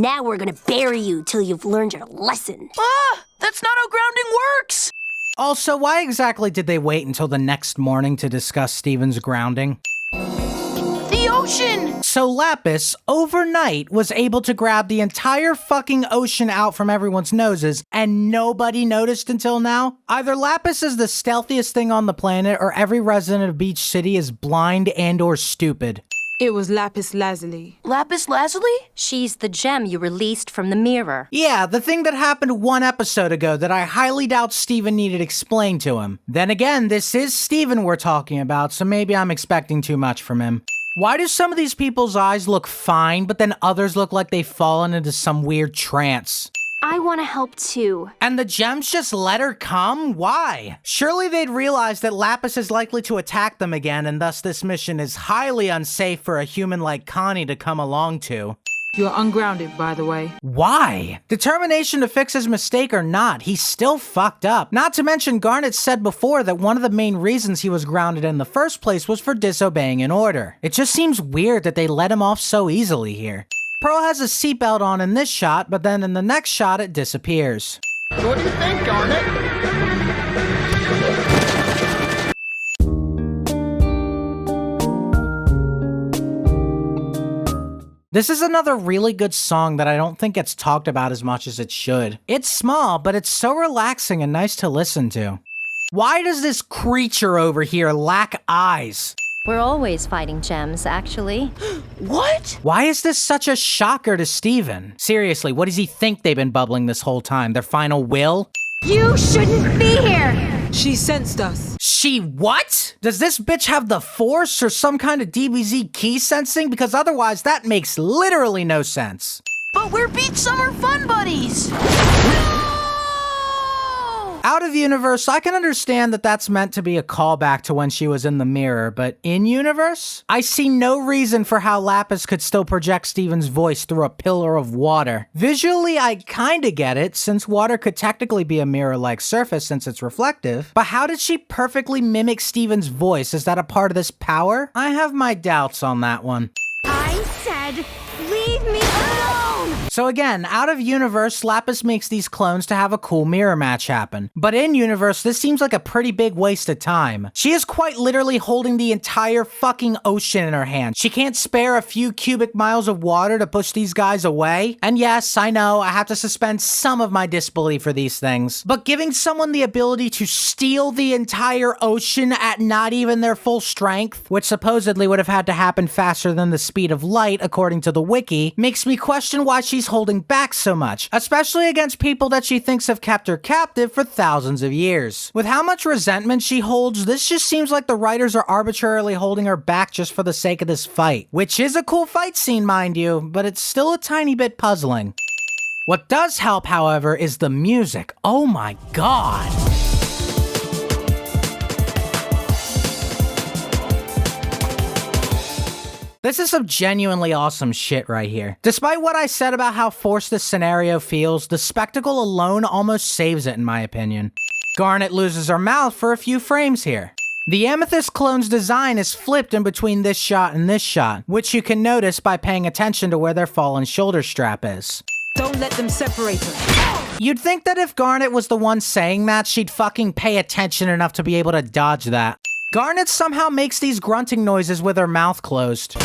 Now we're gonna bury you till you've learned your lesson. Ah! That's not how grounding works! Also, why exactly did they wait until the next morning to discuss Steven's grounding? The ocean! So Lapis, overnight, was able to grab the entire fucking ocean out from everyone's noses, and nobody noticed until now? Either Lapis is the stealthiest thing on the planet, or every resident of Beach City is blind and or stupid. It was Lapis Lazuli. Lapis Lazuli? She's the gem you released from the mirror. Yeah, the thing that happened 1 episode ago that I highly doubt Steven needed explained to him. Then again, this is Steven we're talking about, so maybe I'm expecting too much from him. Why do some of these people's eyes look fine, but then others look like they've fallen into some weird trance? I want to help too. And the gems just let her come? Why? Surely they'd realize that Lapis is likely to attack them again, and thus this mission is highly unsafe for a human like Connie to come along to. You're ungrounded, by the way. Why? Determination to fix his mistake or not, he's still fucked up. Not to mention Garnet said before that one of the main reasons he was grounded in the first place was for disobeying an order. It just seems weird that they let him off so easily here. Pearl has a seatbelt on in this shot, but then in the next shot it disappears. So what do you think, Garnet? This is another really good song that I don't think gets talked about as much as it should. It's small, but it's so relaxing and nice to listen to. Why does this creature over here lack eyes? We're always fighting gems, actually. What? Why is this such a shocker to Steven? Seriously, what does he think they've been bubbling this whole time? Their final will? You shouldn't be here! She sensed us. She what? Does this bitch have the Force or some kind of DBZ key sensing? Because otherwise that makes literally no sense. But we're Beach Summer Fun Buddies! Out of universe, I can understand that that's meant to be a callback to when she was in the mirror, but in universe, I see no reason for how Lapis could still project Steven's voice through a pillar of water. Visually, I kinda get it, since water could technically be a mirror-like surface since it's reflective, but how did she perfectly mimic Steven's voice? Is that a part of this power? I have my doubts on that one. I said, leave me alone! So again, out of universe, Lapis makes these clones to have a cool mirror match happen. But in universe, this seems like a pretty big waste of time. She is quite literally holding the entire fucking ocean in her hand. She can't spare a few cubic miles of water to push these guys away. And yes, I know, I have to suspend some of my disbelief for these things. But giving someone the ability to steal the entire ocean at not even their full strength, which supposedly would have had to happen faster than the speed of light according to the wiki, makes me question why she's holding back so much, especially against people that she thinks have kept her captive for thousands of years. With how much resentment she holds, this just seems like the writers are arbitrarily holding her back just for the sake of this fight. Which is a cool fight scene, mind you, but it's still a tiny bit puzzling. What does help, however, is the music. Oh my god! This is some genuinely awesome shit right here. Despite what I said about how forced this scenario feels, the spectacle alone almost saves it in my opinion. Garnet loses her mouth for a few frames here. The Amethyst clone's design is flipped in between this shot and this shot, which you can notice by paying attention to where their fallen shoulder strap is. Don't let them separate us. You'd think that if Garnet was the one saying that, she'd fucking pay attention enough to be able to dodge that. Garnet somehow makes these grunting noises with her mouth closed.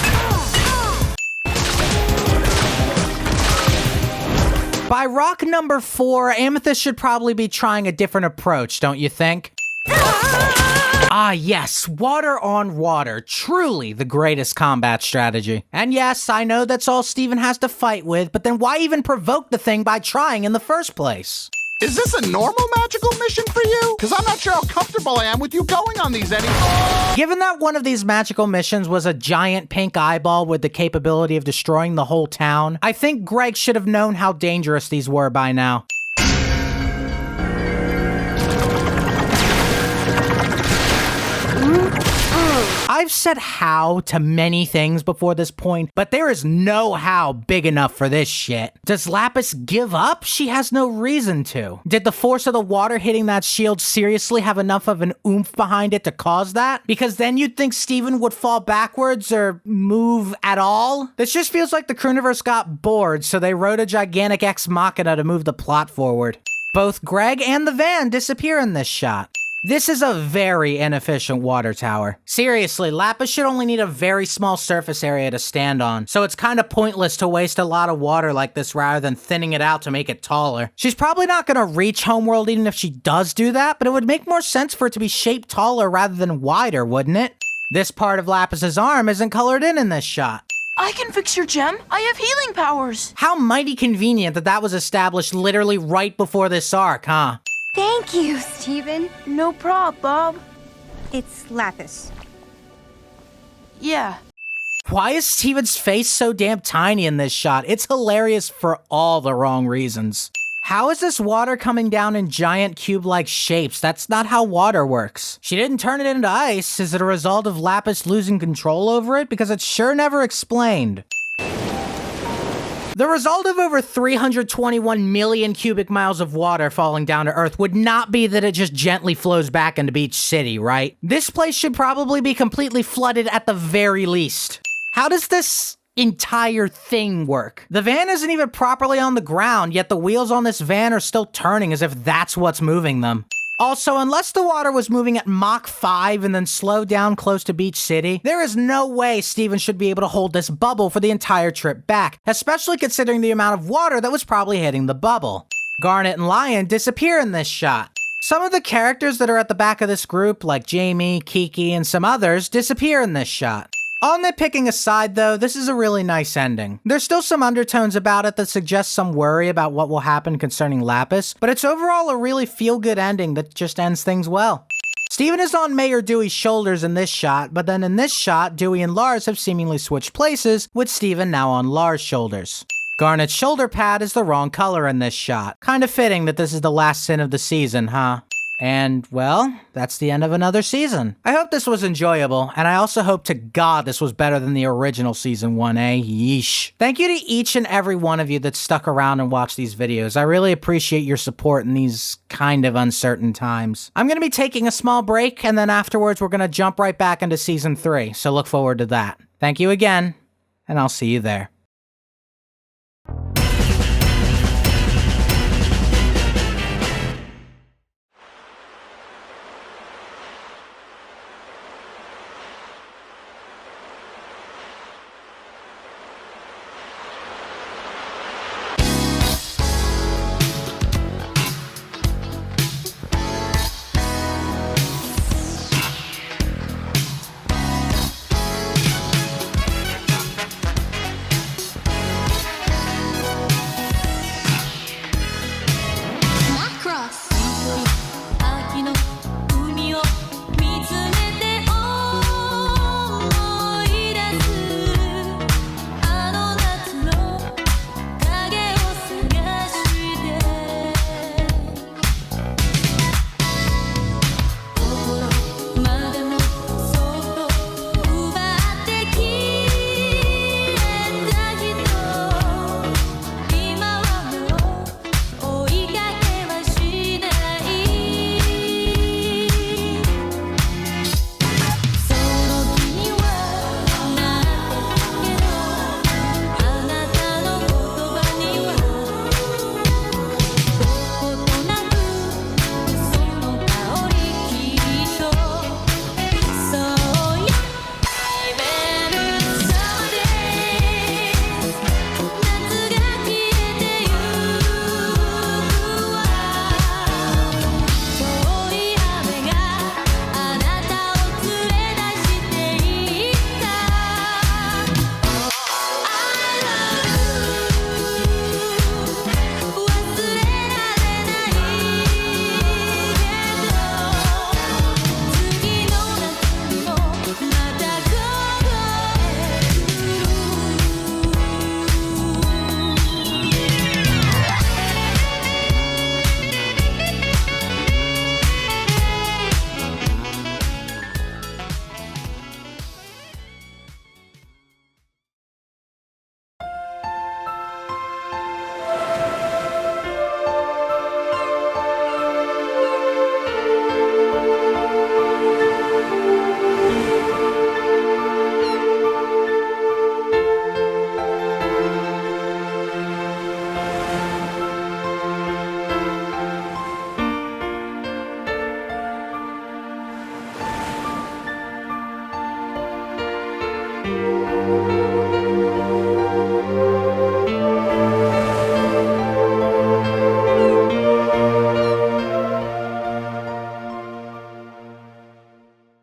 By rock number 4, Amethyst should probably be trying a different approach, don't you think? Ah yes, water on water, truly the greatest combat strategy. And yes, I know that's all Steven has to fight with, but then why even provoke the thing by trying in the first place? Is this a normal magical mission for you? Because I'm not sure how comfortable I am with you going on these anymore. Given that one of these magical missions was a giant pink eyeball with the capability of destroying the whole town, I think Greg should have known how dangerous these were by now. I've said how to many things before this point, but there is no how big enough for this shit. Does Lapis give up? She has no reason to. Did the force of the water hitting that shield seriously have enough of an oomph behind it to cause that? Because then you'd think Steven would fall backwards or move at all? This just feels like the Crewniverse got bored, so they wrote a gigantic ex machina to move the plot forward. Both Greg and the van disappear in this shot. This is a very inefficient water tower. Seriously, Lapis should only need a very small surface area to stand on, so it's kind of pointless to waste a lot of water like this rather than thinning it out to make it taller. She's probably not gonna reach Homeworld even if she does do that, but it would make more sense for it to be shaped taller rather than wider, wouldn't it? This part of Lapis's arm isn't colored in this shot. I can fix your gem. I have healing powers. How mighty convenient that that was established literally right before this arc, huh? Thank you, Steven. No prob, Bob. It's Lapis. Yeah. Why is Steven's face so damn tiny in this shot? It's hilarious for all the wrong reasons. How is this water coming down in giant cube-like shapes? That's not how water works. She didn't turn it into ice. Is it a result of Lapis losing control over it? Because it's sure never explained. The result of over 321 million cubic miles of water falling down to Earth would not be that it just gently flows back into Beach City, right? This place should probably be completely flooded at the very least. How does this entire thing work? The van isn't even properly on the ground, yet the wheels on this van are still turning as if that's what's moving them. Also, unless the water was moving at Mach 5 and then slowed down close to Beach City, there is no way Steven should be able to hold this bubble for the entire trip back, especially considering the amount of water that was probably hitting the bubble. Garnet and Lion disappear in this shot. Some of the characters that are at the back of this group, like Jamie, Kiki, and some others, disappear in this shot. All nitpicking aside though, this is a really nice ending. There's still some undertones about it that suggest some worry about what will happen concerning Lapis, but it's overall a really feel-good ending that just ends things well. Steven is on Mayor Dewey's shoulders in this shot, but then in this shot, Dewey and Lars have seemingly switched places, with Steven now on Lars' shoulders. Garnet's shoulder pad is the wrong color in this shot. Kind of fitting that this is the last sin of the season, huh? And, well, that's the end of another season. I hope this was enjoyable, and I also hope to God this was better than the original Season 1A. Yeesh. Thank you to each and every one of you that stuck around and watched these videos. I really appreciate your support in these kind of uncertain times. I'm gonna be taking a small break, and then afterwards we're gonna jump right back into Season 3, so look forward to that. Thank you again, and I'll see you there.